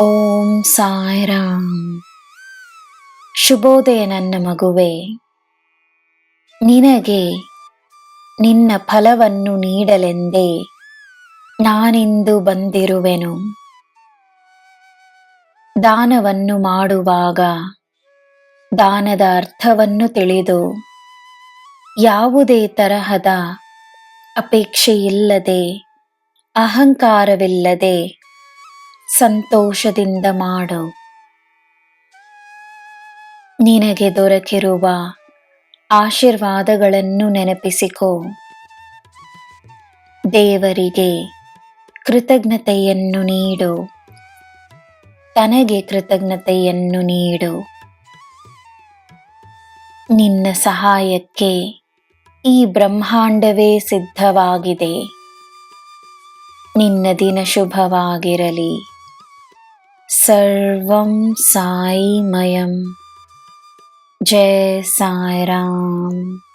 ಓಂ ಸಾಯಿರಾಮ್. ಶುಭೋದಯ ನನ್ನ ಮಗುವೆ. ನಿನಗೆ ನಿನ್ನ ಫಲವನ್ನು ನೀಡಲೆಂದೇ ನಾನಿಂದು ಬಂದಿರುವೆನು. ದಾನವನ್ನು ಮಾಡುವಾಗ ದಾನದ ಅರ್ಥವನ್ನು ತಿಳಿದು ಯಾವುದೇ ತರಹದ ಅಪೇಕ್ಷೆಯಿಲ್ಲದೆ ಅಹಂಕಾರವಿಲ್ಲದೆ ಸಂತೋಷದಿಂದ ಮಾಡು. ನಿನಗೆ ದೊರಕಿರುವ ಆಶೀರ್ವಾದಗಳನ್ನು ನೆನಪಿಸಿಕೋ. ದೇವರಿಗೆ ಕೃತಜ್ಞತೆಯನ್ನು ನೀಡು. ತನಗೆ ಕೃತಜ್ಞತೆಯನ್ನು ನೀಡು. ನಿನ್ನ ಸಹಾಯಕ್ಕೆ ಈ ಬ್ರಹ್ಮಾಂಡವೇ ಸಿದ್ಧವಾಗಿದೆ. ನಿನ್ನ ದಿನ ಶುಭವಾಗಿರಲಿ. ಸರ್ವಂ ಸಾಯಿಮಯಂ. ಜೈ ಸಾಯಿರಾಮ್.